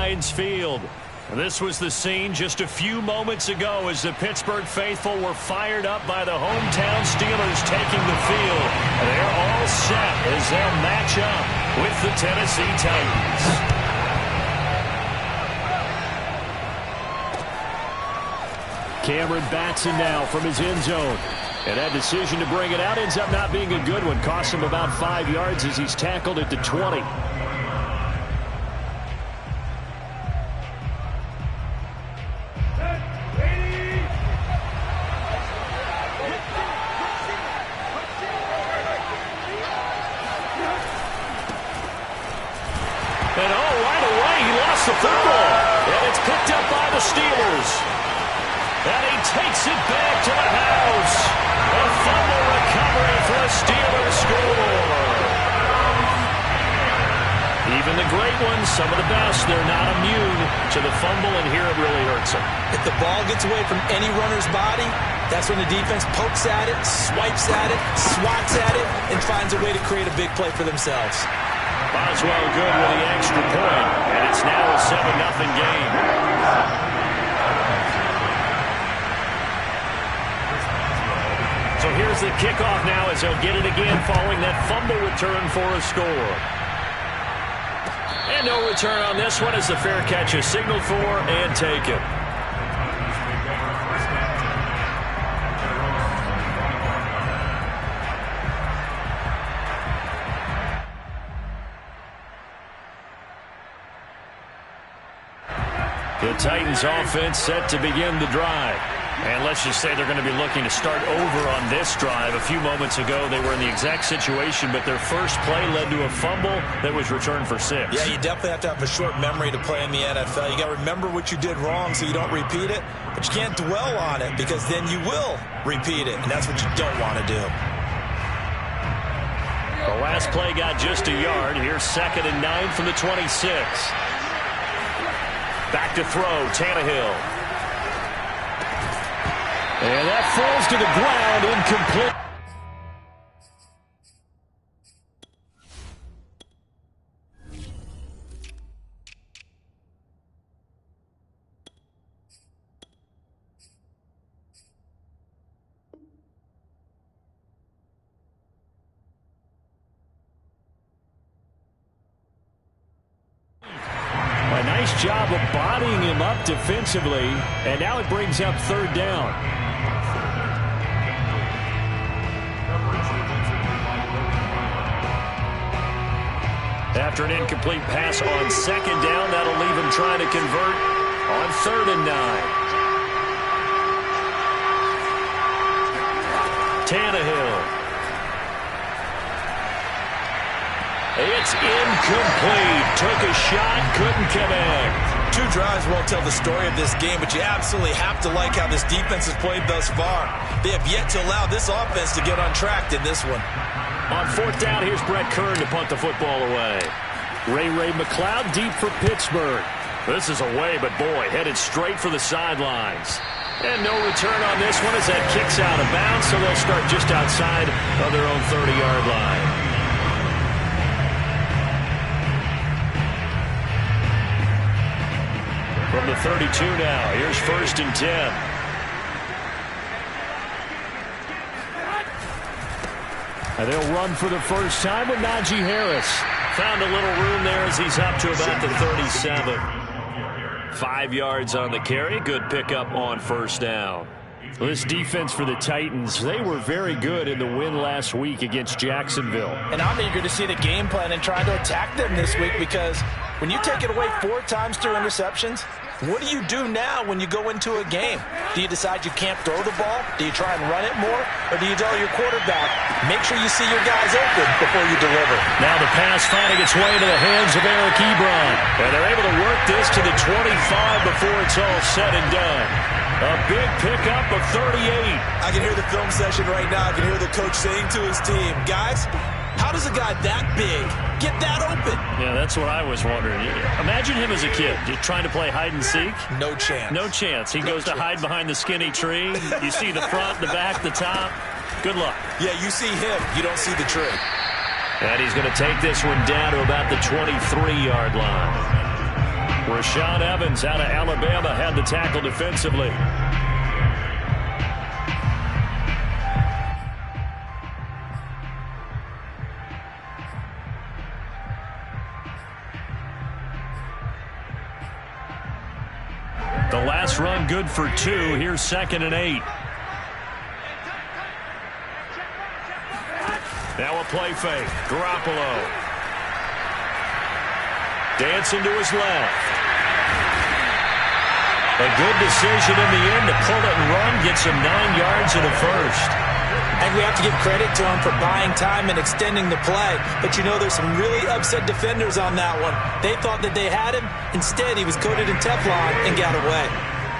Heinz Field. This was the scene just a few moments ago as the Pittsburgh faithful were fired up by the hometown Steelers taking the field. They're all set as they'll match up with the Tennessee Titans. Cameron Batson now from his end zone. And that decision to bring it out ends up not being a good one. Costs him about 5 yards as he's tackled at the 20. And right away he lost the football. And it's picked up by the Steelers. And he takes it back to the house. A fumble recovery for a Steelers score. Even the great ones, some of the best, they're not immune to the fumble, and here it really hurts them. If the ball gets away from any runner's body, that's when the defense pokes at it, swipes at it, swats at it, and finds a way to create a big play for themselves. Boswell good with the extra point, and it's now a 7-0 game. So here's the kickoff now as they'll get it again following that fumble return for a score. And no return on this one as the fair catch is signaled for and taken. The Titans offense set to begin the drive. And let's just say they're going to be looking to start over on this drive. A few moments ago, they were in the exact situation, but their first play led to a fumble that was returned for 6. Yeah, you definitely have to have a short memory to play in the NFL. You got to remember what you did wrong so you don't repeat it, but you can't dwell on it because then you will repeat it, and that's what you don't want to do. The last play got just a yard. Here's 2nd and 9 from the 26. Back to throw, Tannehill. And that falls to the ground, incomplete. A nice job of bodying him up defensively, and now it brings up 3rd down. After an incomplete pass on 2nd down, that'll leave him trying to convert on 3rd and 9. Tannehill. It's incomplete. Took a shot, couldn't connect. 2 drives won't tell the story of this game, but you absolutely have to like how this defense has played thus far. They have yet to allow this offense to get untracked in this one. On 4th down, here's Brett Kern to punt the football away. Ray McCloud deep for Pittsburgh. This is away, but boy, headed straight for the sidelines. And no return on this one as that kicks out of bounds, so they'll start just outside of their own 30-yard line. From the 32 now, here's 1st and 10. And they'll run for the first time with Najee Harris. Found a little room there as he's up to about the 37. 5 yards on the carry. Good pickup on 1st down. Well, this defense for the Titans, they were very good in the win last week against Jacksonville. And I'm eager to see the game plan and try to attack them this week because when you take it away 4 times through interceptions, what do you do now when you go into a game? Do you decide you can't throw the ball? Do you try and run it more? Or do you tell your quarterback, make sure you see your guys open before you deliver? Now the pass finding its way into the hands of Eric Ebron. And they're able to work this to the 25 before it's all said and done. A big pickup of 38. I can hear the film session right now. I can hear the coach saying to his team, guys, how does a guy that big get that open? Yeah, that's what I was wondering. Imagine him as a kid, just trying to play hide and seek. No chance. No chance. He goes to hide behind the skinny tree. You see the front, the back, the top. Good luck. Yeah, you see him. You don't see the tree. And he's going to take this one down to about the 23-yard line. Rashaan Evans out of Alabama had the tackle defensively. The last run good for 2. Here's 2nd and 8. Now a play fake. Garoppolo. Dancing to his left. A good decision in the end to pull it and run. Gets him 9 yards and a first. And we have to give credit to him for buying time and extending the play. But, you know, there's some really upset defenders on that one. They thought that they had him. Instead, he was coated in Teflon and got away.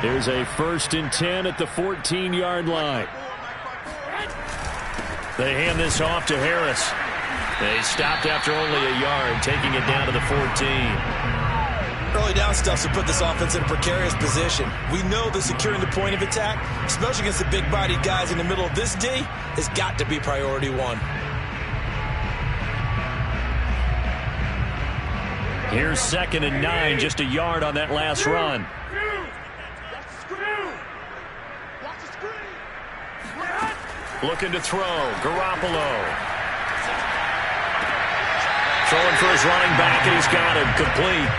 Here's a 1st and 10 at the 14-yard line. They hand this off to Harris. They stopped after only a yard, taking it down to the 14. Early down stuff to put this offense in a precarious position. We know that securing the point of attack, especially against the big-bodied guys in the middle of this D, has got to be priority 1. Here's 2nd and 9, just a yard on that last run. Looking to throw. Garoppolo. Throwing for his running back, and he's got him complete.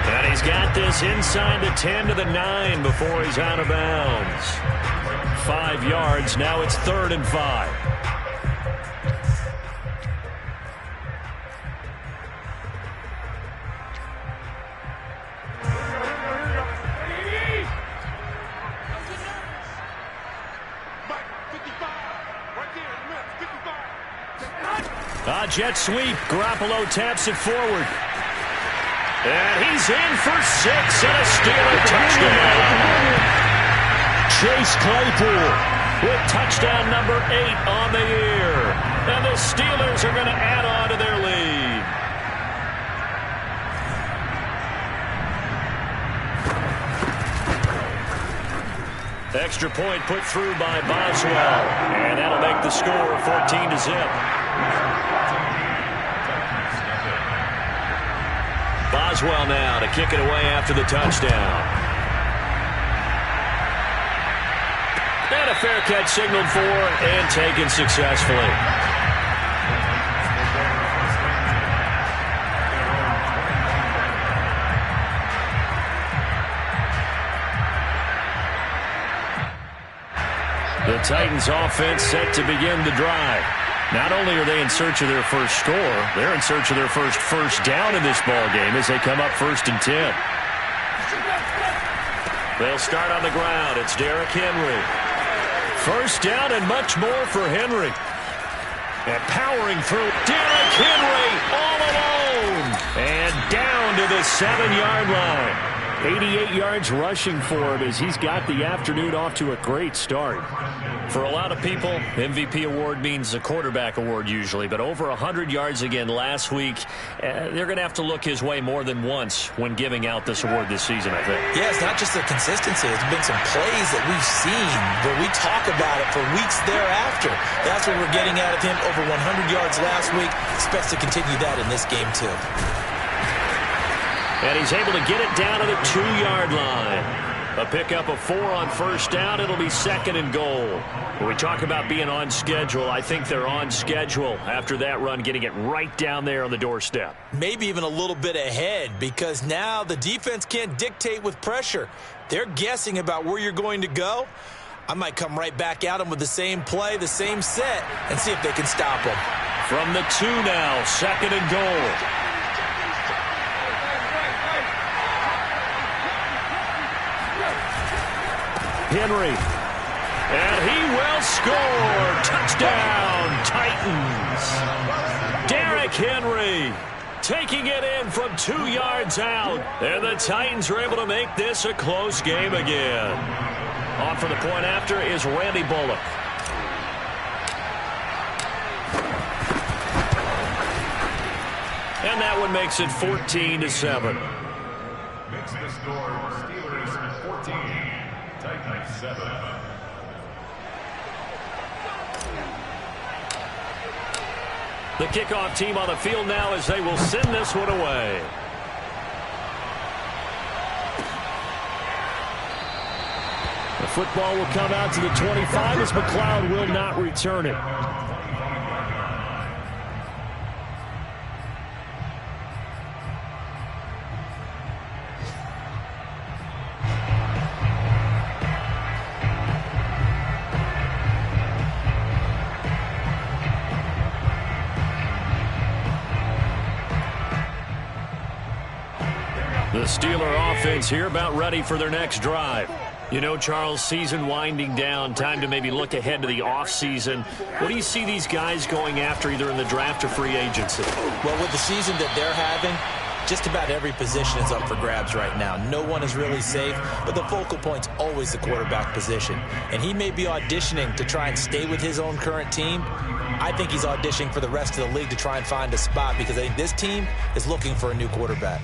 And he's got this inside the 10 to the 9 before he's out of bounds. 5 yards. Now it's 3rd and 5. Jet sweep. Garoppolo taps it forward. And he's in for 6 and a Steeler touchdown. Chase Claypool with touchdown number 8 on the year. And the Steelers are going to add on to their lead. Extra point put through by Boswell. And that'll make the score 14-0. Boswell now to kick it away after the touchdown. And a fair catch signaled for and taken successfully. The Titans offense set to begin the drive. Not only are they in search of their first score, they're in search of their first down in this ball game as they come up 1st and 10. They'll start on the ground. It's Derrick Henry. First down and much more for Henry. And powering through, Derrick Henry all alone. And down to the 7-yard line. 88 yards rushing for him as he's got the afternoon off to a great start. For a lot of people, MVP award means a quarterback award usually, but over 100 yards again last week, they're going to have to look his way more than once when giving out this award this season, I think. Yeah, it's not just the consistency. It's been some plays that we've seen where we talk about it for weeks thereafter. That's what we're getting out of him. Over 100 yards last week. Expects to continue that in this game, too. And he's able to get it down to the 2-yard line. A pickup of 4 on first down. It'll be 2nd and goal. When we talk about being on schedule, I think they're on schedule after that run, getting it right down there on the doorstep. Maybe even a little bit ahead because now the defense can't dictate with pressure. They're guessing about where you're going to go. I might come right back at them with the same play, the same set, and see if they can stop them. From the 2 now, 2nd and goal. Henry. And he will score. Touchdown, Titans. Derrick Henry taking it in from 2 yards out. And the Titans are able to make this a close game again. On for the point after is Randy Bullock. And that one makes it 14-7. Makes the score Steelers 14, Titans 7. The kickoff team on the field now as they will send this one away. The football will come out to the 25 as McLeod will not return it. The Steeler offense here about ready for their next drive. You know, Charles, season winding down, time to maybe look ahead to the offseason. What do you see these guys going after either in the draft or free agency? Well, with the season that they're having, just about every position is up for grabs right now. No one is really safe, but the focal point's always the quarterback position. And he may be auditioning to try and stay with his own current team. I think he's auditioning for the rest of the league to try and find a spot because I think this team is looking for a new quarterback.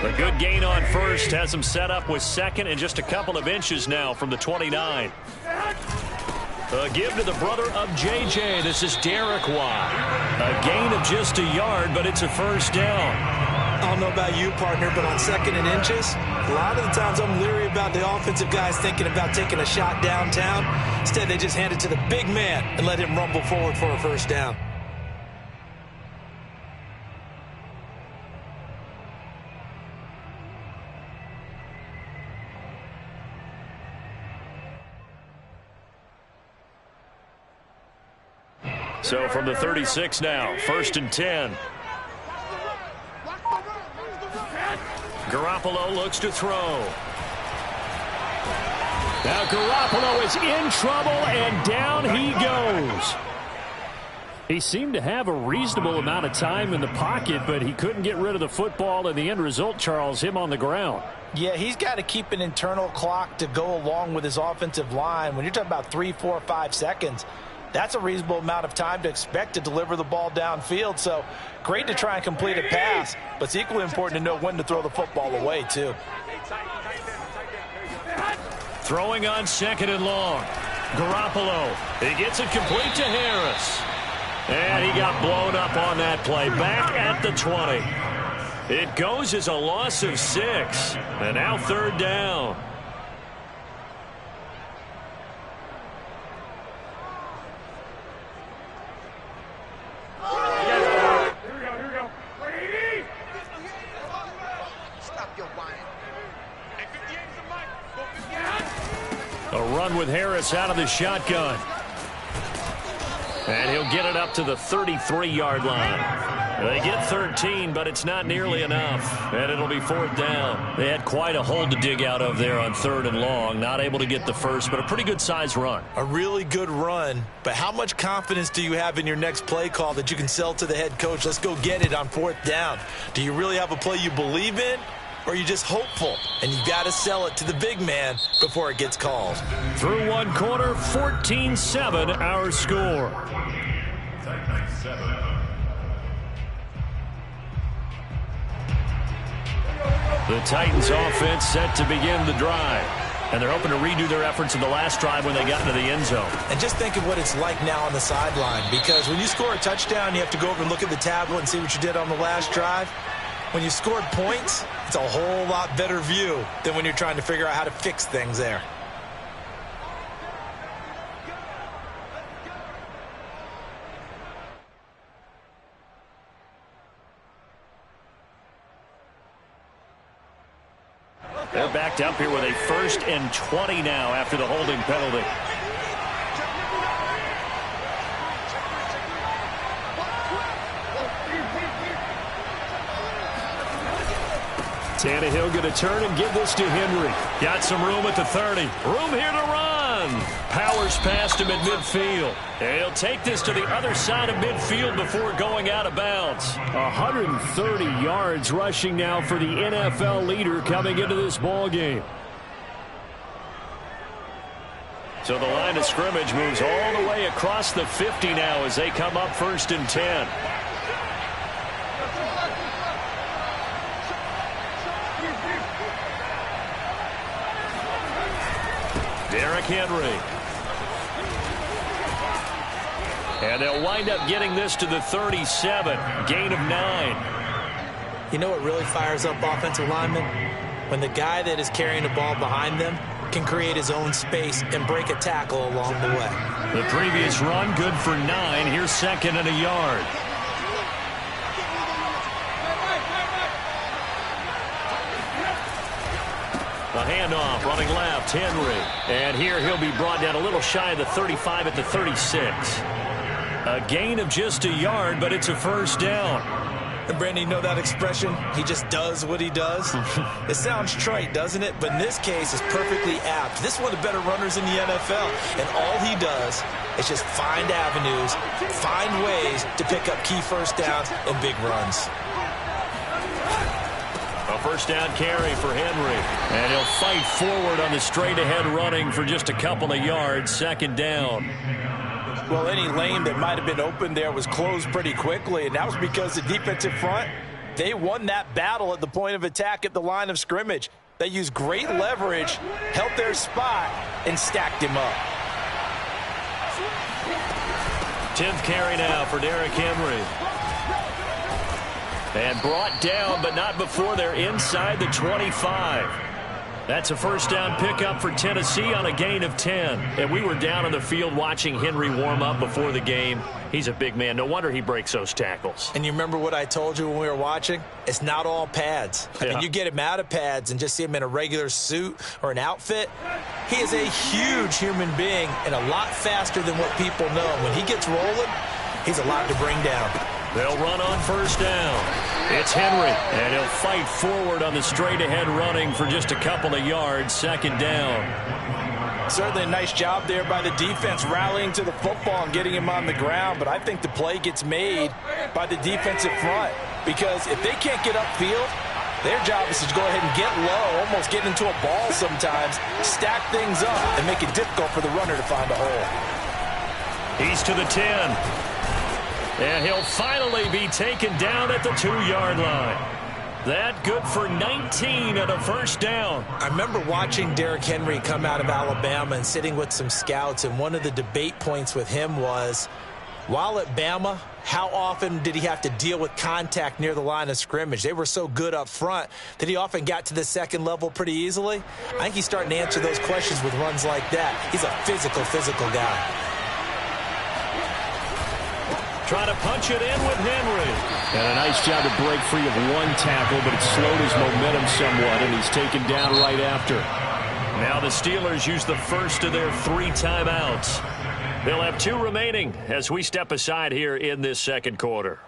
A good gain on first has him set up with second and just a couple of inches now from the 29. A give to the brother of J.J. This is Derek Watt. A gain of just a yard, but it's a first down. I don't know about you, partner, but on second and inches, a lot of the times I'm leery about the offensive guys thinking about taking a shot downtown. Instead, they just hand it to the big man and let him rumble forward for a first down. So from the 36 now, 1st and 10. Garoppolo looks to throw. Now Garoppolo is in trouble, and down he goes. He seemed to have a reasonable amount of time in the pocket, but he couldn't get rid of the football, and the end result, Charles, him on the ground. Yeah, he's got to keep an internal clock to go along with his offensive line. When you're talking about 3, 4, 5 seconds, that's a reasonable amount of time to expect to deliver the ball downfield. So great to try and complete a pass, but it's equally important to know when to throw the football away, too. Throwing on 2nd and long. Garoppolo, he gets it complete to Harris. And he got blown up on that play. Back at the 20. It goes as a loss of 6. And now 3rd down. A run with Harris out of the shotgun. And he'll get it up to the 33-yard line. They get 13, but it's not nearly enough. And it'll be 4th down. They had quite a hole to dig out of there on 3rd and long. Not able to get the first, but a pretty good size run. A really good run, but how much confidence do you have in your next play call that you can sell to the head coach? Let's go get it on 4th down. Do you really have a play you believe in? Or are you just hopeful, and you got to sell it to the big man before it gets called? Through one quarter, 14-7 our score. The Titans offense set to begin the drive. And they're hoping to redo their efforts in the last drive when they got into the end zone. And just think of what it's like now on the sideline, because when you score a touchdown, you have to go over and look at the tablet and see what you did on the last drive. When you scored points, it's a whole lot better view than when you're trying to figure out how to fix things there. They're backed up here with a 1st and 20 now after the holding penalty. Tannehill going to turn and give this to Henry. Got some room at the 30. Room here to run. Powers past him at midfield. And he'll take this to the other side of midfield before going out of bounds. 130 yards rushing now for the NFL leader coming into this ball game. So the line of scrimmage moves all the way across the 50 now as they come up 1st and 10. Derrick Henry. And they'll wind up getting this to the 37. Gain of 9. You know what really fires up offensive linemen? when the guy that is carrying the ball behind them can create his own space and break a tackle along the way. The previous run, good for 9. Here's 2nd and a yard. A handoff, running left, Henry. And here he'll be brought down a little shy of the 35 at the 36. A gain of just a yard, but it's a first down. And Brandon, you know that expression? He just does what he does? It sounds trite, doesn't it? But in this case, it's perfectly apt. This is one of the better runners in the NFL. And all he does is just find avenues, find ways to pick up key first downs and big runs. A first down carry for Henry. And he'll fight forward on the straight-ahead running for just a couple of yards. 2nd down. Well, any lane that might have been open there was closed pretty quickly, and that was because the defensive front, they won that battle at the point of attack at the line of scrimmage. They used great leverage, held their spot, and stacked him up. 10th carry now for Derrick Henry. And brought down, but not before they're inside the 25. That's a first down pickup for Tennessee on a gain of 10. And we were down on the field watching Henry warm up before the game. He's a big man. No wonder he breaks those tackles. And you remember what I told you when we were watching? It's not all pads. I mean, you get him out of pads and just see him in a regular suit or an outfit. He is a huge human being and a lot faster than what people know. When he gets rolling, he's a lot to bring down. They'll run on first down. It's Henry, and he'll fight forward on the straight-ahead running for just a couple of yards. 2nd down. Certainly a nice job there by the defense rallying to the football and getting him on the ground, but I think the play gets made by the defensive front because if they can't get upfield, their job is to go ahead and get low, almost get into a ball sometimes, stack things up, and make it difficult for the runner to find a hole. He's to the 10. And he'll finally be taken down at the 2-yard line. That good for 19 and a first down. I remember watching Derrick Henry come out of Alabama and sitting with some scouts, and one of the debate points with him was, while at Bama, how often did he have to deal with contact near the line of scrimmage? They were so good up front that he often got to the second level pretty easily. I think he's starting to answer those questions with runs like that. He's a physical guy. Trying to punch it in with Henry. And a nice job to break free of one tackle, but it slowed his momentum somewhat, and he's taken down right after. Now the Steelers use the first of their 3 timeouts. They'll have 2 remaining as we step aside here in this second quarter.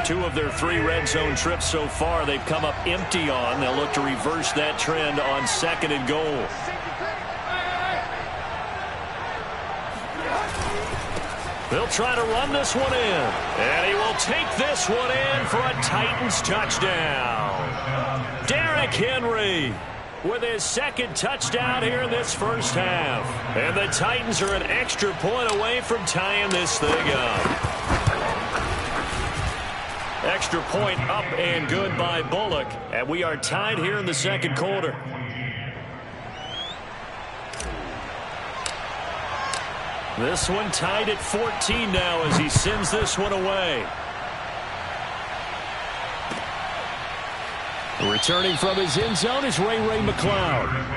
2 of their 3 red zone trips so far they've come up empty on. They'll look to reverse that trend on 2nd and goal. They'll try to run this one in. And he will take this one in for a Titans touchdown. Derrick Henry with his 2nd touchdown here in this first half. And the Titans are an extra point away from tying this thing up. Extra point up and good by Bullock. And we are tied here in the second quarter. This one tied at 14 now as he sends this one away. Returning from his end zone is Ray McCloud.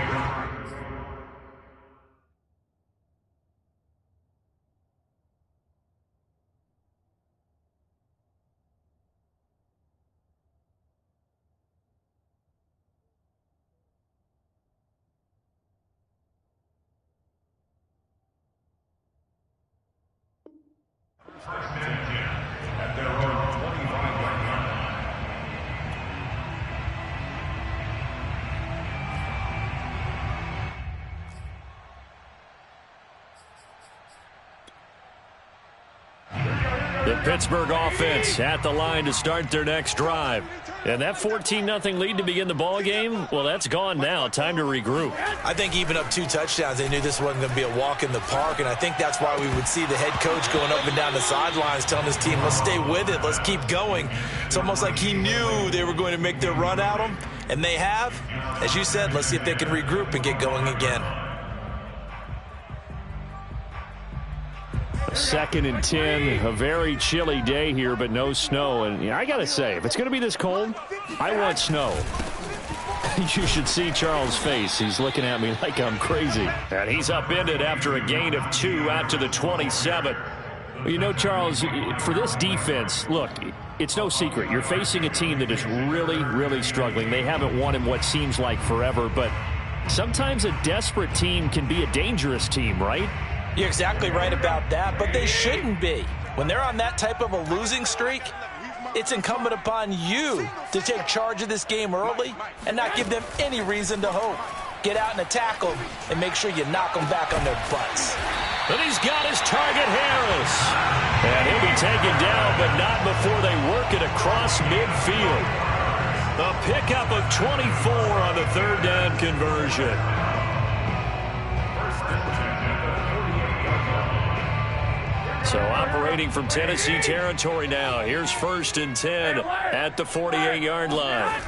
At their own 25-yard line. The Pittsburgh offense at the line to start their next drive. And that 14-0 lead to begin the ball game, well, that's gone now. Time to regroup. I think even up 2 touchdowns, they knew this wasn't going to be a walk in the park, and I think that's why we would see the head coach going up and down the sidelines telling his team, let's stay with it, let's keep going. It's almost like he knew they were going to make their run at him, and they have. As you said, let's see if they can regroup and get going again. 2nd and 10. A very chilly day here, but no snow. And I got to say, if it's going to be this cold, I want snow. You should see Charles' face. He's looking at me like I'm crazy. And he's upended after a gain of 2 out to the 27. Well, you know, Charles, for this defense, look, it's no secret. You're facing a team that is really, really struggling. They haven't won in what seems like forever, but sometimes a desperate team can be a dangerous team, right? You're exactly right about that, but they shouldn't be. When they're on that type of a losing streak, it's incumbent upon you to take charge of this game early and not give them any reason to hope. Get out and attack them and make sure you knock them back on their butts. And he's got his target, Harris. And he'll be taken down, but not before they work it across midfield. A pickup of 24 on the 3rd down conversion. So operating from Tennessee territory now. Here's 1st and 10 at the 48-yard line.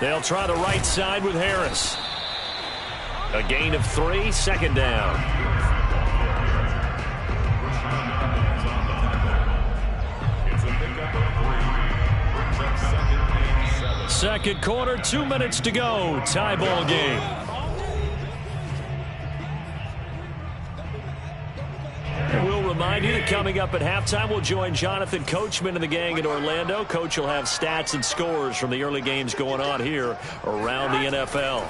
They'll try the right side with Harris. A gain of 3, 2nd down. 2nd quarter, 2 minutes to go. Tie ball game. And we'll remind you that coming up at halftime, we'll join Jonathan Coachman and the gang in Orlando. Coach will have stats and scores from the early games going on here around the NFL.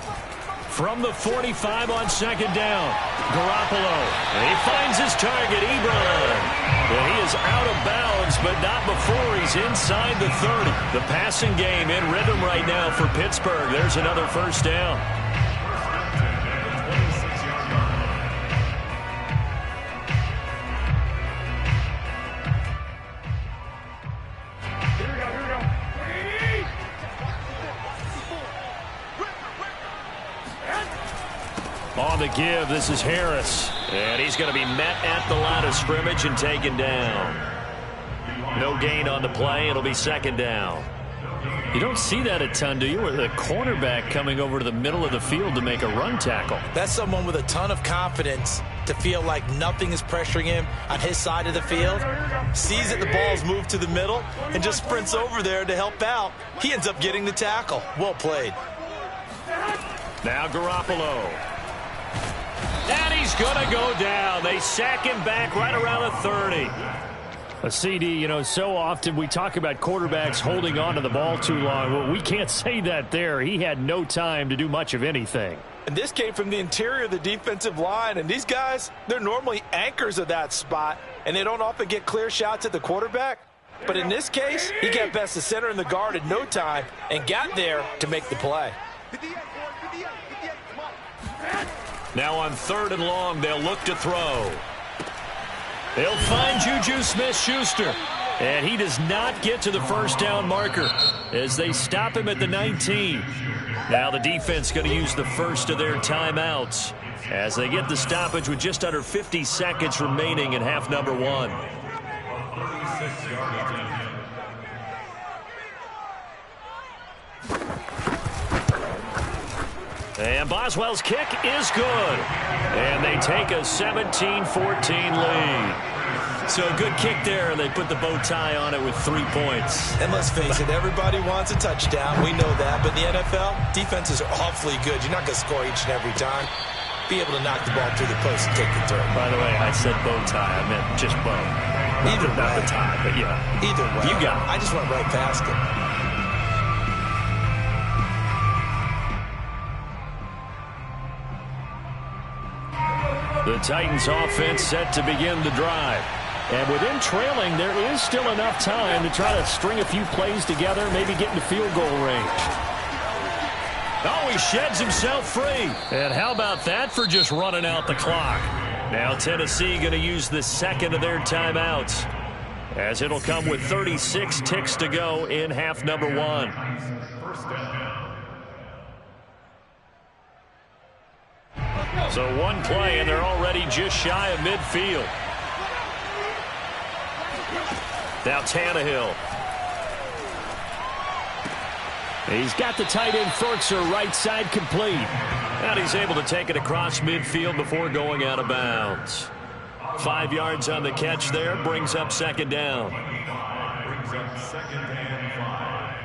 From the 45 on 2nd down, Garoppolo. And he finds his target, Ebron. And he is out of bounds, but not before he's inside the 30. The passing game in rhythm right now for Pittsburgh. There's another 1st down. On the give, this is Harris. And he's going to be met at the line of scrimmage and taken down. No gain on the play. It'll be 2nd down. You don't see that a ton, do you? With a cornerback coming over to the middle of the field to make a run tackle. That's someone with a ton of confidence to feel like nothing is pressuring him on his side of the field. Sees that the ball's moved to the middle and just sprints over there to help out. He ends up getting the tackle. Well played. Now Garoppolo. And he's going to go down. They sack him back right around the 30. A CD, you know, so often we talk about quarterbacks holding on to the ball too long. Well, we can't say that there. He had no time to do much of anything. And this came from the interior of the defensive line. And these guys, they're normally anchors of that spot. And they don't often get clear shots at the quarterback. But in this case, he got past the center and the guard in no time and got there to make the play. Now on 3rd and long, they'll look to throw. They'll find Juju Smith-Schuster. And he does not get to the 1st down marker as they stop him at the 19. Now the defense going to use the first of their timeouts as they get the stoppage with just under 50 seconds remaining in half number 1. And Boswell's kick is good. And they take a 17-14 lead. So a good kick there, and they put the bow tie on it with 3 points. And let's face it, everybody wants a touchdown. We know that. But in the NFL, defenses are awfully good. You're not going to score each and every time. Be able to knock the ball through the post and take the throw. By the way, I said bow tie. I meant just bow. Either way. Not the tie, but yeah. Either way. You got it. I just went right past it. The Titans offense set to begin the drive. And with them trailing, there is still enough time to try to string a few plays together, maybe get into field goal range. Oh, he sheds himself free. And how about that for just running out the clock? Now Tennessee going to use the 2nd of their timeouts, as it'll come with 36 ticks to go in half number 1. So one play, and they're already just shy of midfield. Now Tannehill. He's got the tight end Furtzer right side complete. And he's able to take it across midfield before going out of bounds. 5 yards on the catch there. Brings up second down. Brings up second and 5.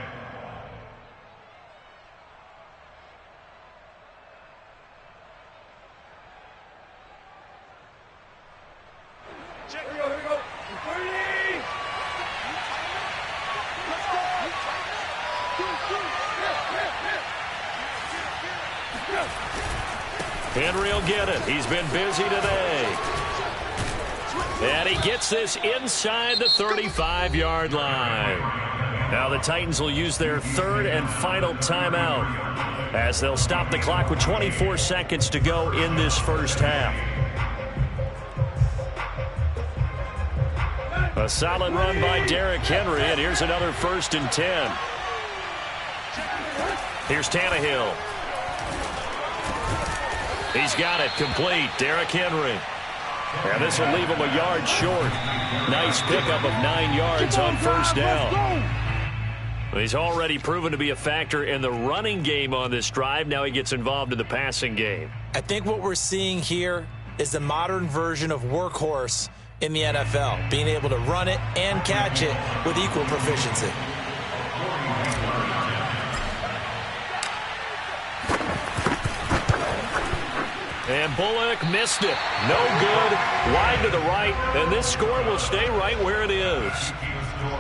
Here we go. 30. Henry will get it. He's been busy today. And he gets this inside the 35-yard line. Now the Titans will use their third and final timeout as they'll stop the clock with 24 seconds to go in this first half. A solid run by Derrick Henry, and here's another 1st and 10. Here's Tannehill. He's got it complete. Derrick Henry. And this will leave him a yard short. Nice pickup of 9 yards on first down. He's already proven to be a factor in the running game on this drive. Now he gets involved in the passing game. I think what we're seeing here is the modern version of workhorse in the NFL, being able to run it and catch it with equal proficiency. And Bullock missed it. No good. Wide to the right. And this score will stay right where it is.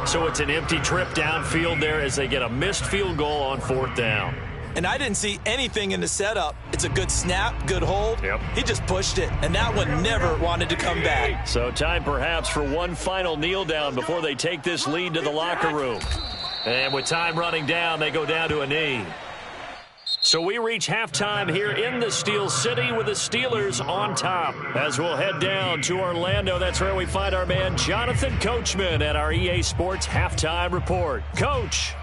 So it's an empty trip downfield there as they get a missed field goal on 4th down. And I didn't see anything in the setup. It's a good snap, good hold. Yep. He just pushed it, and that one never wanted to come back. So time perhaps for one final kneel down before they take this lead to the locker room. And with time running down, they go down to a knee. So we reach halftime here in the Steel City with the Steelers on top. As we'll head down to Orlando, that's where we find our man Jonathan Coachman at our EA Sports Halftime Report. Coach.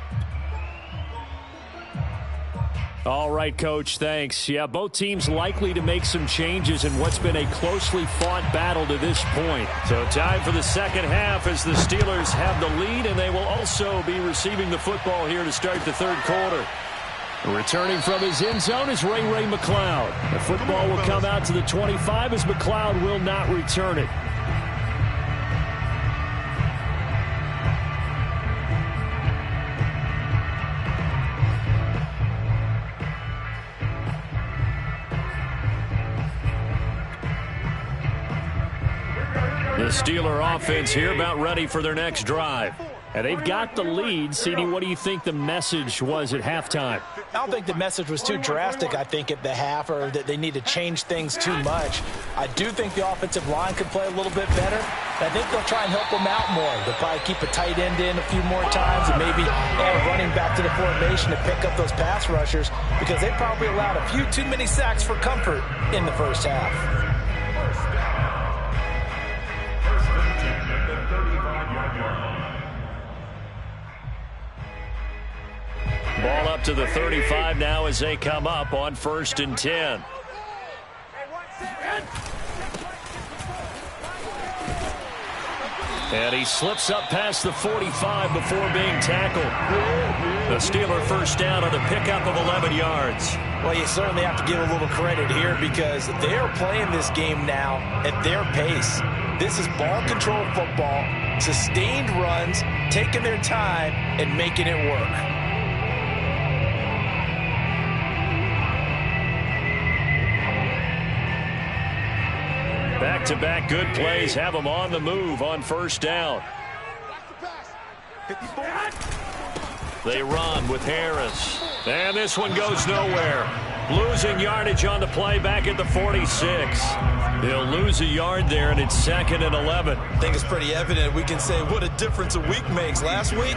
All right, Coach, thanks. Yeah, both teams likely to make some changes in what's been a closely fought battle to this point. So time for the second half as the Steelers have the lead, and they will also be receiving the football here to start the third quarter. Returning from his end zone is Ray McCloud. The football will come out to the 25 as McCloud will not return it. The Steeler offense here about ready for their next drive. And they've got the lead. CD, what do you think the message was at halftime? I don't think the message was too drastic, I think, at the half, or that they need to change things too much. I do think the offensive line could play a little bit better. I think they'll try and help them out more. They'll probably keep a tight end in a few more times and maybe running back to the formation to pick up those pass rushers because they probably allowed a few too many sacks for comfort in the first half. Ball up to the 35 now as they come up on 1st and 10. And he slips up past the 45 before being tackled. The Steeler first down on the pickup of 11 yards. Well, you certainly have to give a little credit here because they are playing this game now at their pace. This is ball control football, sustained runs, taking their time and making it work. Back-to-back good plays have them on the move on first down. They run with Harris. And this one goes nowhere. Losing yardage on the play back at the 46. They'll lose a yard there, and it's 2nd and 11. I think it's pretty evident. We can say what a difference a week makes. Last week,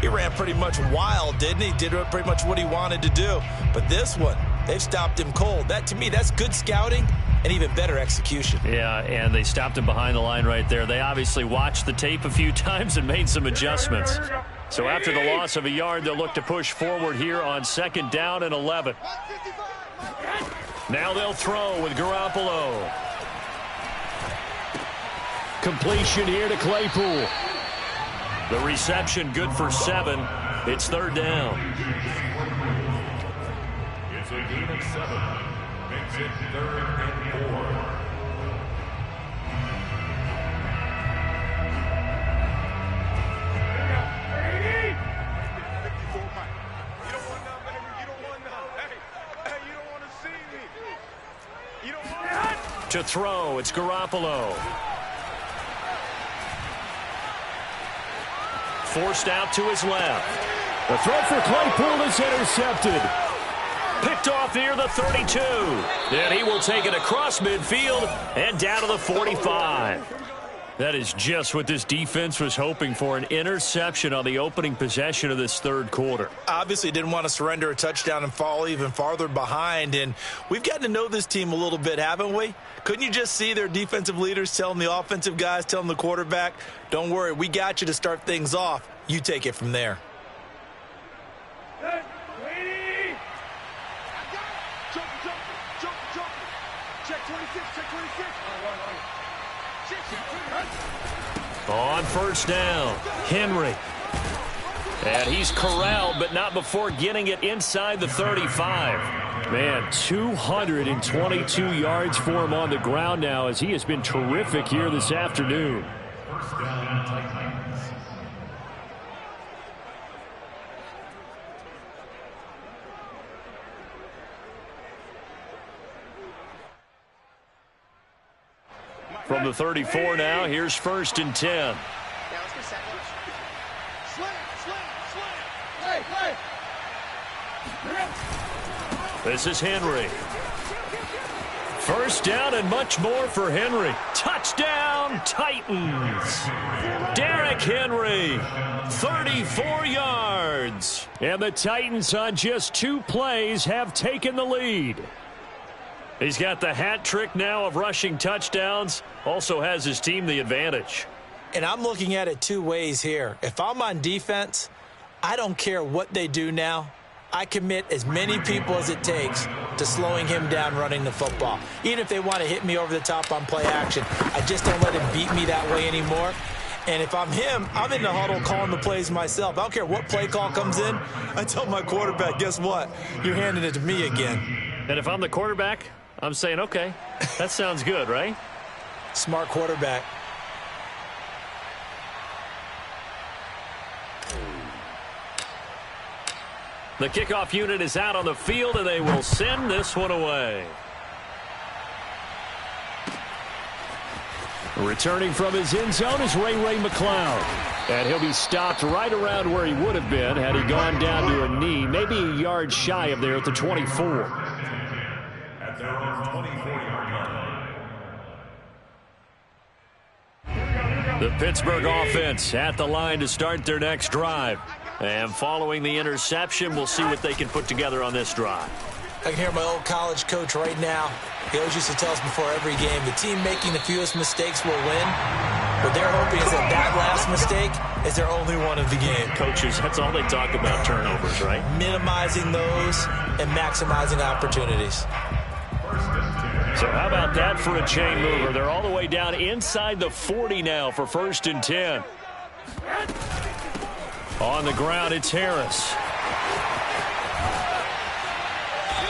he ran pretty much wild, didn't he? Did pretty much what he wanted to do. But this one, they've stopped him cold. That, to me, that's good scouting and even better execution. Yeah, and they stopped him behind the line right there. They obviously watched the tape a few times and made some adjustments. So after the loss of a yard, they'll look to push forward here on 2nd down and 11. Now they'll throw with Garoppolo. Completion here to Claypool. The reception good for 7. It's 3rd down. It's a gain of 7. Makes it 3rd and 4. To throw, it's Garoppolo. Forced out to his left. The throw for Claypool is intercepted. Picked off near the 32. And he will take it across midfield and down to the 45. That is just what this defense was hoping for, an interception on the opening possession of this third quarter. Obviously didn't want to surrender a touchdown and fall even farther behind, and we've gotten to know this team a little bit, haven't we? Couldn't you just see their defensive leaders telling the offensive guys, telling the quarterback, don't worry, we got you to start things off. You take it from there. On first down, Henry. And he's corralled, but not before getting it inside the 35. Man, 222 yards for him on the ground now as he has been terrific here this afternoon. First down, Titans. From the 34 now, here's first and 10. This is Henry. First down and much more for Henry. Touchdown, Titans. Derrick Henry, 34 yards. And the Titans on just 2 plays have taken the lead. He's got the hat trick now of rushing touchdowns. Also has his team the advantage. And I'm looking at it 2 ways here. If I'm on defense, I don't care what they do now. I commit as many people as it takes to slowing him down running the football. Even if they want to hit me over the top on play action, I just don't let him beat me that way anymore. And if I'm him, I'm in the huddle calling the plays myself. I don't care what play call comes in. I tell my quarterback, guess what? You're handing it to me again. And if I'm the quarterback, I'm saying, okay, that sounds good, right? Smart quarterback. The kickoff unit is out on the field, and they will send this one away. Returning from his end zone is Ray McCloud. And he'll be stopped right around where he would have been had he gone down to a knee, maybe a yard shy of there at the 24. At their own 24-yard line. The Pittsburgh offense at the line to start their next drive. And following the interception, we'll see what they can put together on this drive. I can hear my old college coach right now. He always used to tell us before every game, the team making the fewest mistakes will win. What they're hoping is that last mistake is their only one of the game. Coaches, that's all they talk about, turnovers, right? Minimizing those and maximizing opportunities. So how about that for a chain mover? They're all the way down inside the 40 now for first and 10. On the ground, it's Harris.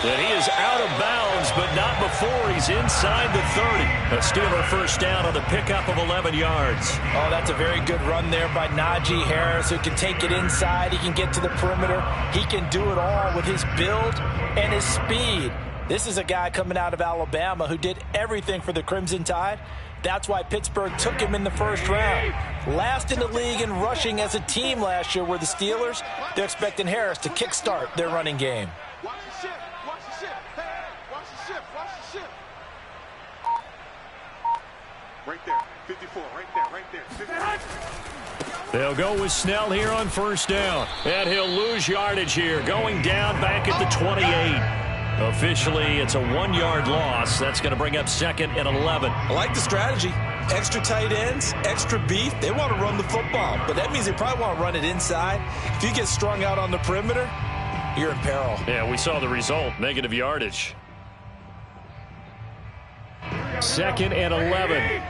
And he is out of bounds, but not before he's inside the 30. A Steeler first down on the pickup of 11 yards. Oh, that's a very good run there by Najee Harris, who can take it inside. He can get to the perimeter. He can do it all with his build and his speed. This is a guy coming out of Alabama who did everything for the Crimson Tide. That's why Pittsburgh took him in the first round. Last in the league in rushing as a team last year were the Steelers. They're expecting Harris to kickstart their running game. Watch the ship. Watch the ship. Hey, watch the ship. Watch the ship. Right there. 54. Right there. Right there. 54. They'll go with Snell here on first down. And he'll lose yardage here, going down back at the 28. Officially, it's a 1-yard loss. That's going to bring up second and 11. I like the strategy. Extra tight ends, extra beef. They want to run the football, but that means they probably want to run it inside. If you get strung out on the perimeter, you're in peril. Yeah, we saw the result, negative yardage. Second and 11.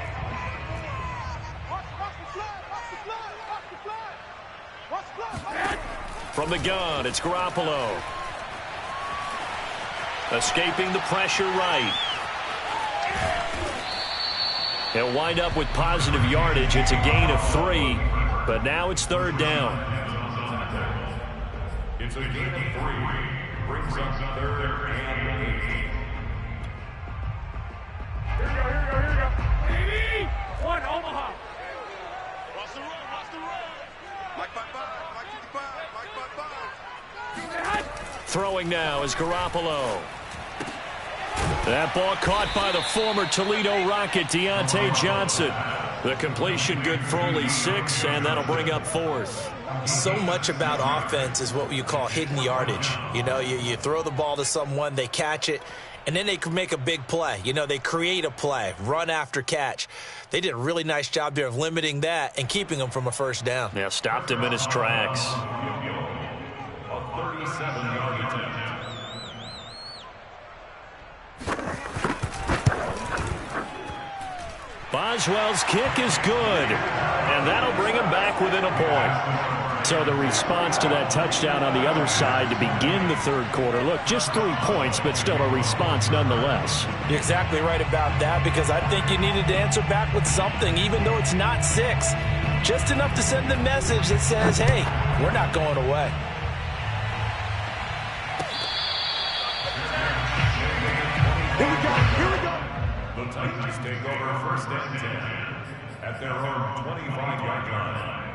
From the gun, it's Garoppolo. Escaping the pressure right. He'll wind up with positive yardage. It's a gain of 3, but now it's third down. It's a gain of 3. Brings up third and 8. Baby! One Omaha. Watch the run, watch the run. Mike 5-5, Mike 55, Mike 5-5. Throwing now is Garoppolo. That ball caught by the former Toledo Rocket, Deontay Johnson. The completion good for only 6, and that'll bring up 4th. So much about offense is what you call hidden yardage. You know, you throw the ball to someone, they catch it, and then they can make a big play. You know, they create a play, run after catch. They did a really nice job there of limiting that and keeping them from a first down. Yeah, stopped him in his tracks. A 37-yard attempt. Boswell's kick is good, and that'll bring him back within a point. So the response to that touchdown on the other side to begin the third quarter. Look, just 3 points, but still a response nonetheless. You're exactly right about that, because I think you needed to answer back with something, even though it's not 6. Just enough to send the message that says, hey, we're not going away. Here we go, here we go. The Titans take over 1st and 10 at their own 25-yard line.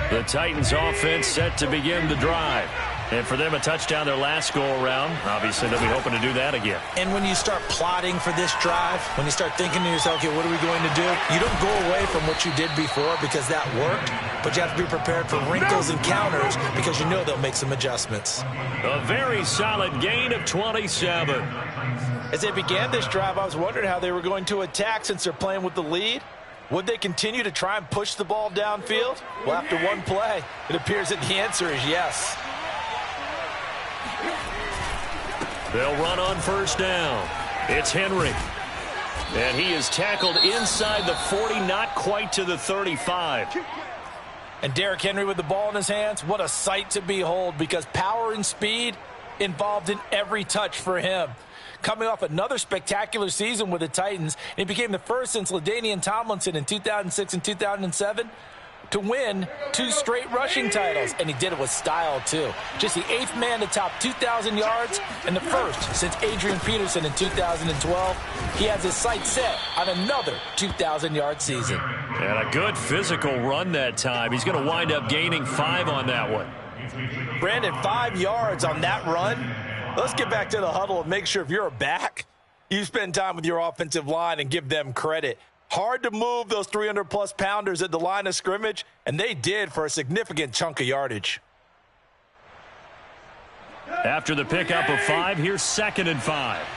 The Titans offense set to begin the drive. And for them, a touchdown their last go-around. Obviously, they'll be hoping to do that again. And when you start plotting for this drive, when you start thinking to yourself, okay, what are we going to do? You don't go away from what you did before because that worked, but you have to be prepared for wrinkles and counters because you know they'll make some adjustments. A very solid gain of 27. As they began this drive, I was wondering how they were going to attack since they're playing with the lead. Would they continue to try and push the ball downfield? Well, after one play, it appears that the answer is yes. They'll run on first down. It's Henry. And he is tackled inside the 40, not quite to the 35. And Derrick Henry with the ball in his hands, what a sight to behold, because power and speed involved in every touch for him. Coming off another spectacular season with the Titans, he became the first since LaDainian Tomlinson in 2006 and 2007 to win 2 straight rushing titles, and he did it with style too. Just the 8th man to top 2,000 yards and the first since Adrian Peterson in 2012. He has his sights set on another 2,000-yard season. And a good physical run that time. He's going to wind up gaining 5 on that one. Brandon, 5 yards on that run. Let's get back to the huddle and make sure if you're a back, you spend time with your offensive line and give them credit. Hard to move those 300-plus pounders at the line of scrimmage, and they did for a significant chunk of yardage. After the pickup of 5, here's 2nd and 5.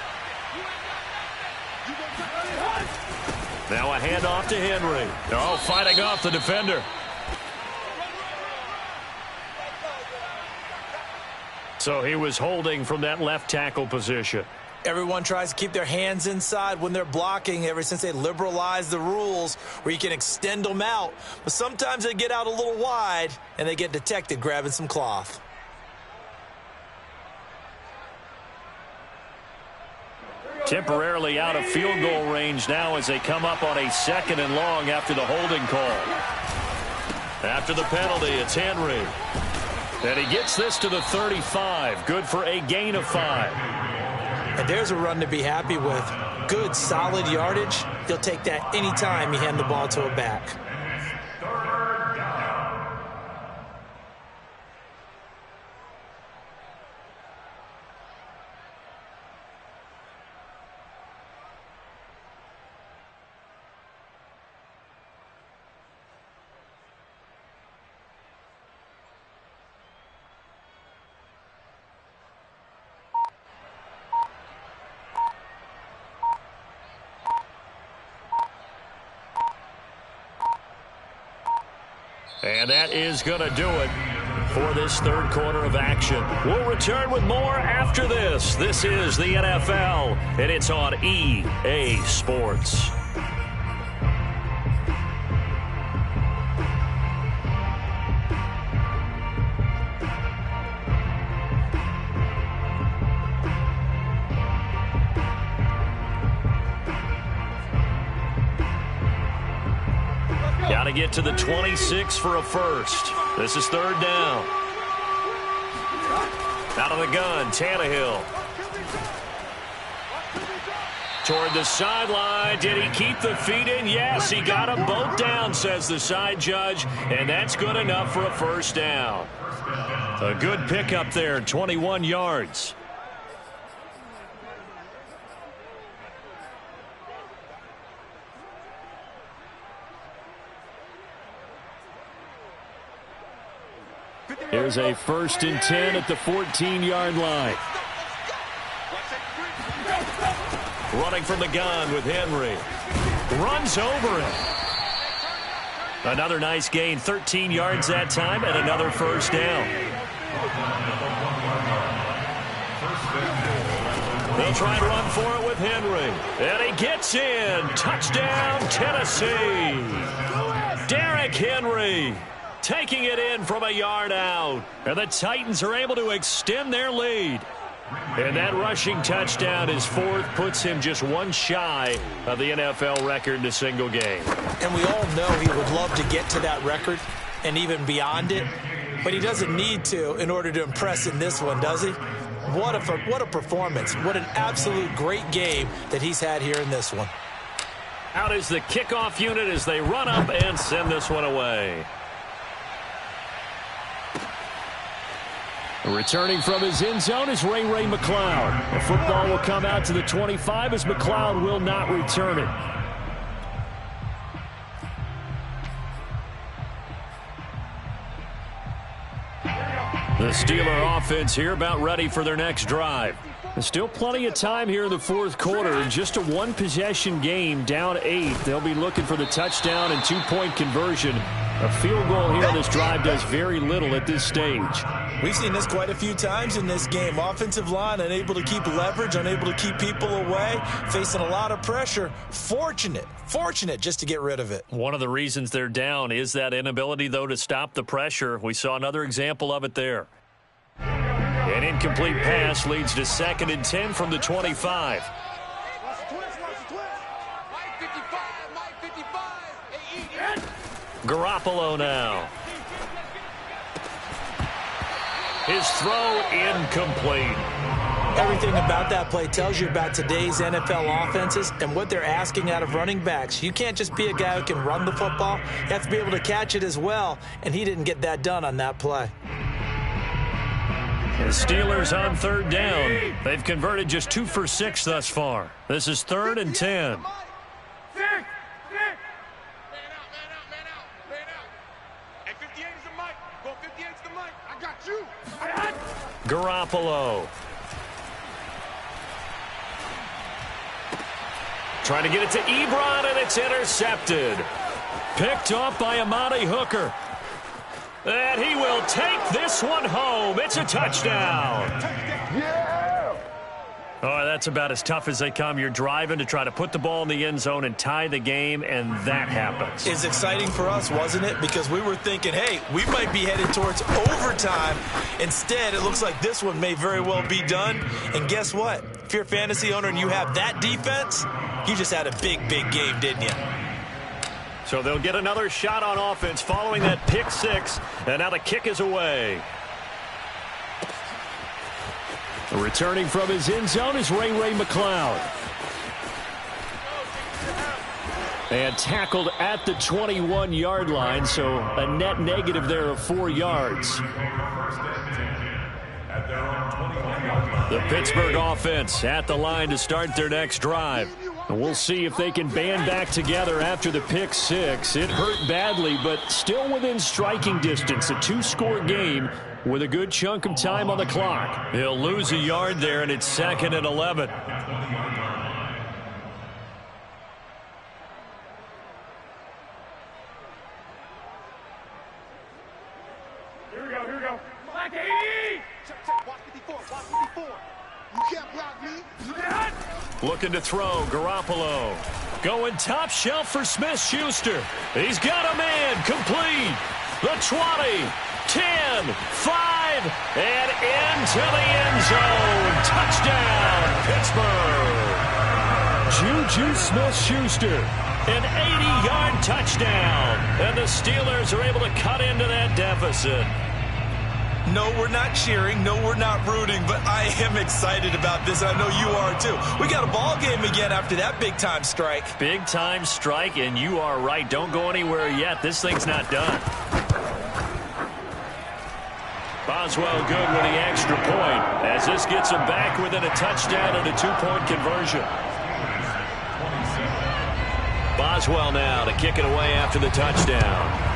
Now a handoff to Henry. Oh, fighting off the defender. So he was holding from that left tackle position. Everyone tries to keep their hands inside when they're blocking ever since they liberalized the rules where you can extend them out. But sometimes they get out a little wide and they get detected grabbing some cloth. Temporarily out of field goal range now as they come up on a 2nd and long after the holding call. After the penalty, it's Henry. And he gets this to the 35. Good for a gain of 5. And there's a run to be happy with. Good, solid yardage. You'll take that anytime you hand the ball to a back. And that is going to do it for this third quarter of action. We'll return with more after this. This is the NFL, and it's on EA Sports. Got to get to the 26 for a first. This is 3rd down. Out of the gun, Tannehill. Toward the sideline. Did he keep the feet in? Yes, he got them both down, says the side judge, and that's good enough for a first down. A good pickup there, 21 yards. Here's a 1st and 10 at the 14-yard line. Running from the gun with Henry. Runs over him. Another nice gain, 13 yards that time, and another first down. They'll try and run for it with Henry. And he gets in. Touchdown, Tennessee. Derrick Henry taking it in from a yard out. And the Titans are able to extend their lead. And that rushing touchdown, his 4th, puts him just one shy of the NFL record in a single game. And we all know he would love to get to that record and even beyond it, but he doesn't need to in order to impress in this one, does he? What a performance. What an absolute great game that he's had here in this one. Out is the kickoff unit as they run up and send this one away. Returning from his end zone is Ray McCloud. The football will come out to the 25 as McCloud will not return it. The Steeler offense here about ready for their next drive. There's still plenty of time here in the 4th quarter. Just a one-possession game, down 8. They'll be looking for the touchdown and 2-point conversion. A field goal here on this drive does very little at this stage. We've seen this quite a few times in this game. Offensive line unable to keep leverage, unable to keep people away, facing a lot of pressure. Fortunate just to get rid of it. One of the reasons they're down is that inability, though, to stop the pressure. We saw another example of it there. An incomplete pass leads to 2nd and 10 from the 25. Garoppolo now. His throw incomplete. Everything about that play tells you about today's NFL offenses and what they're asking out of running backs. You can't just be a guy who can run the football. You have to be able to catch it as well, and he didn't get that done on that play. The Steelers on 3rd down. They've converted just 2 for 6 thus far. This is 3rd and 10. Garoppolo. Trying to get it to Ebron, and it's intercepted. Picked off by Amani Hooker. And he will take this one home. It's a touchdown. Oh, that's about as tough as they come. You're driving to try to put the ball in the end zone and tie the game, and that happens. It's exciting for us, wasn't it? Because we were thinking, hey, we might be headed towards overtime. Instead, it looks like this one may very well be done. And guess what? If you're a fantasy owner and you have that defense, you just had a big game, didn't you? So they'll get another shot on offense following that pick 6, and now the kick is away. Returning from his end zone is Ray McCloud. And tackled at the 21-yard line, so a net negative there of 4 yards. The Pittsburgh offense at the line to start their next drive. And we'll see if they can band back together after the pick 6. It hurt badly, but still within striking distance. A 2-score game with a good chunk of time on the clock. He'll lose a yard there, and it's 2nd and 11. Here we go. Black 80! Watch 54. You can't block me. Looking to throw, Garoppolo. Going top shelf for Smith-Schuster. He's got a man, complete. The 20, 10, 5, and into the end zone. Touchdown, Pittsburgh. Juju Smith-Schuster, an 80-yard touchdown. And the Steelers are able to cut into that deficit. No, we're not cheering. No, we're not rooting. But I am excited about this. I know you are, too. We got a ball game again after that big-time strike. Big-time strike, and you are right. Don't go anywhere yet. This thing's not done. Boswell good with the extra point as this gets him back within a touchdown and a two-point conversion. Boswell now to kick it away after the touchdown.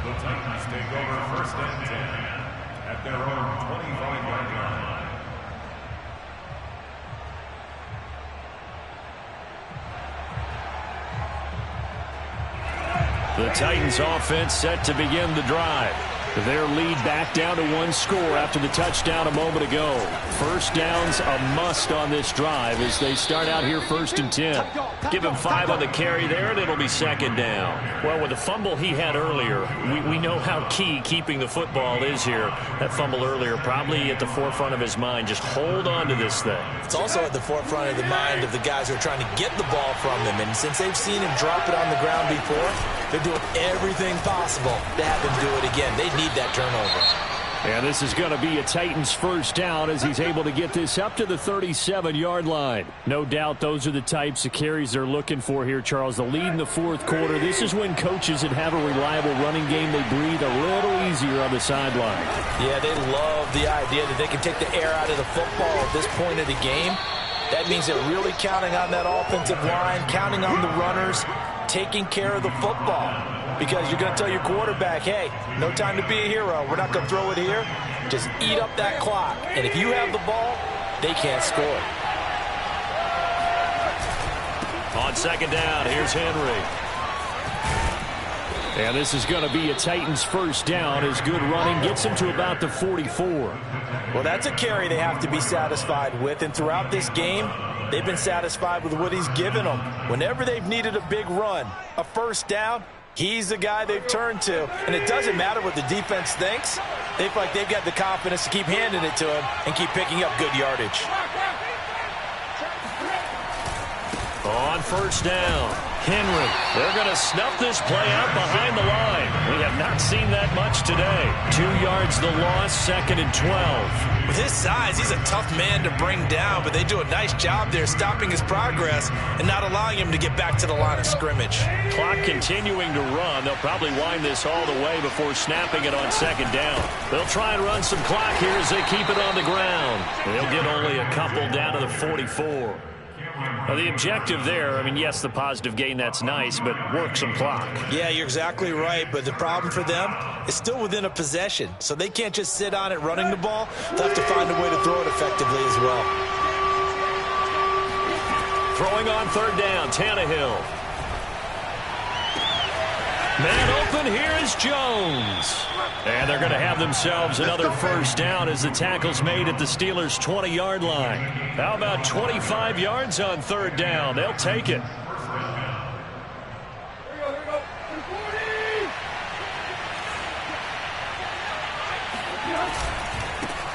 The Titans take over first and 10 at their own 25-yard line. The Titans offense set to begin the drive. Their lead back down to one score after the touchdown a moment ago. First down's a must on this drive as they start out here 1st and 10. Give him 5 on the carry there, and it'll be 2nd down. Well, with the fumble he had earlier, we know how key keeping the football is here. That fumble earlier probably at the forefront of his mind. Just hold on to this thing. It's also at the forefront of the mind of the guys who are trying to get the ball from him. And since they've seen him drop it on the ground before, they're doing everything possible to have him do it again. They need that turnover. And this is going to be a Titans first down as he's able to get this up to the 37-yard line. No doubt those are the types of carries they're looking for here, Charles. The lead in the 4th quarter. This is when coaches that have a reliable running game, they breathe a little easier on the sideline. Yeah, they love the idea that they can take the air out of the football at this point of the game. That means they're really counting on that offensive line, counting on the runners, taking care of the football. Because you're going to tell your quarterback, hey, no time to be a hero. We're not going to throw it here. Just eat up that clock. And if you have the ball, they can't score. On 2nd down, here's Henry. And this is going to be a Titans first down as good running gets him to about the 44. Well, that's a carry they have to be satisfied with. And throughout this game, they've been satisfied with what he's given them. Whenever they've needed a big run, a first down, he's the guy they've turned to. And it doesn't matter what the defense thinks. They feel like they've got the confidence to keep handing it to him and keep picking up good yardage. On 1st down, Henry. They're going to snuff this play out behind the line. We have not seen that much today. 2 yards the loss, 2nd and 12. With his size, he's a tough man to bring down, but they do a nice job there stopping his progress and not allowing him to get back to the line of scrimmage. Clock continuing to run. They'll probably wind this all the way before snapping it on 2nd down. They'll try and run some clock here as they keep it on the ground. They'll get only a couple down to the 44. Well, the objective there, I mean, yes, the positive gain, that's nice, but work some clock. Yeah, you're exactly right, but the problem for them is still within a possession, so they can't just sit on it running the ball. They'll have to find a way to throw it effectively as well. Throwing on 3rd down, Tannehill. Man open, here is Jones. And they're going to have themselves another first down as the tackle's made at the Steelers' 20-yard line. How about 25 yards on 3rd down? They'll take it.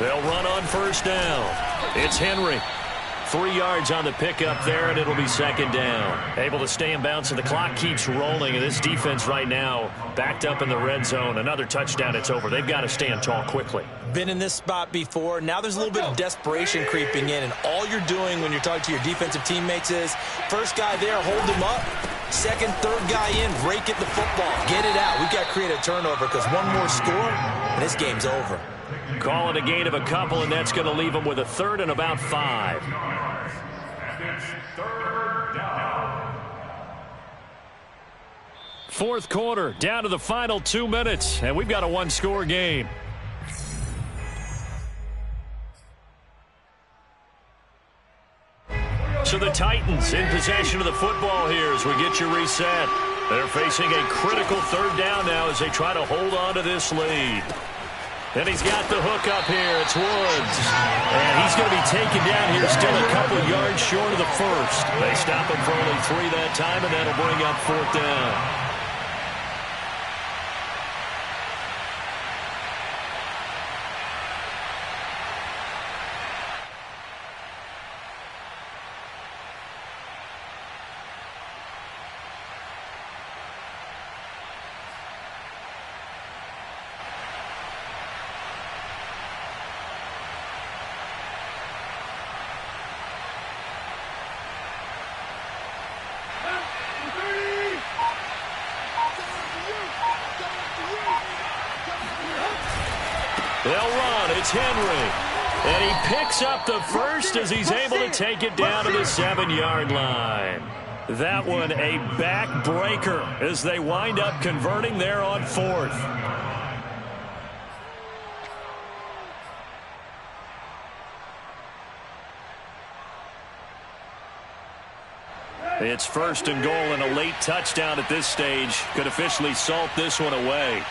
They'll run on 1st down. It's Henry. 3 yards on the pickup there, and it'll be 2nd down. Able to stay in bounds, and the clock keeps rolling. And this defense right now backed up in the red zone. Another touchdown, it's over. They've got to stand tall quickly. Been in this spot before. Now there's a little bit of desperation creeping in, and all you're doing when you're talking to your defensive teammates is first guy there, hold him up. Second, third guy in, rake at the football. Get it out. We've got to create a turnover because one more score, and this game's over. Call it a gain of a couple, and that's going to leave them with a 3rd and about 5. And it's 3rd down. 4th quarter, down to the final 2 minutes, and we've got a one-score game. So the Titans in possession of the football here as we get you reset. They're facing a critical 3rd down now as they try to hold on to this lead. And he's got the hook up here. It's Woods. And he's going to be taken down here still a couple yards short of the first. They stop him for only 3 that time, and that'll bring up 4th down. They'll run. It's Henry. And he picks up the first as he's able to take it down to the 7-yard line. That one a backbreaker as they wind up converting there on 4th. It's 1st and goal, and a late touchdown at this stage could officially salt this one away.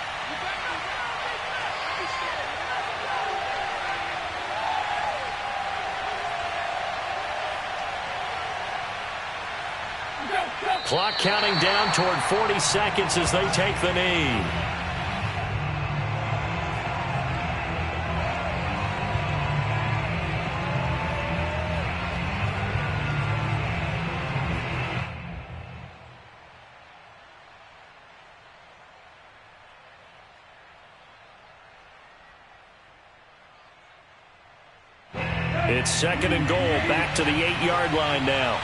Clock counting down toward 40 seconds as they take the knee. It's 2nd and goal, back to the 8-yard line now.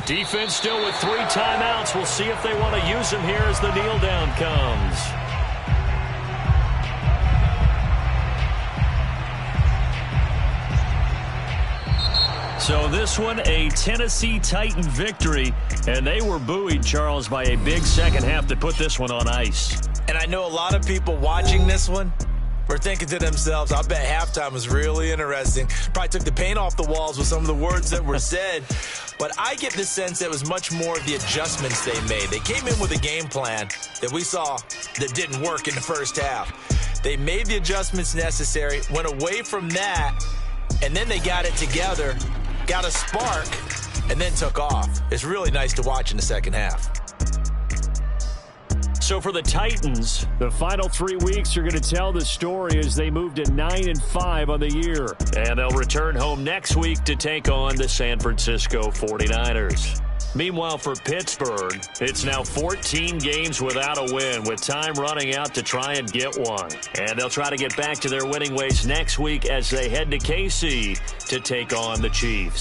Defense still with 3 timeouts. We'll see if they want to use them here as the kneel down comes. So this one a Tennessee Titan victory, and they were buoyed, Charles, by a big second half to put this one on ice. And I know a lot of people watching this one were thinking to themselves, I bet halftime was really interesting. Probably took the paint off the walls with some of the words that were said. But I get the sense that it was much more of the adjustments they made. They came in with a game plan that we saw that didn't work in the first half. They made the adjustments necessary, went away from that, and then they got it together, got a spark, and then took off. It's really nice to watch in the second half. So for the Titans, the final 3 weeks are going to tell the story as they move to 9-5 on the year. And they'll return home next week to take on the San Francisco 49ers. Meanwhile, for Pittsburgh, it's now 14 games without a win, with time running out to try and get one. And they'll try to get back to their winning ways next week as they head to KC to take on the Chiefs.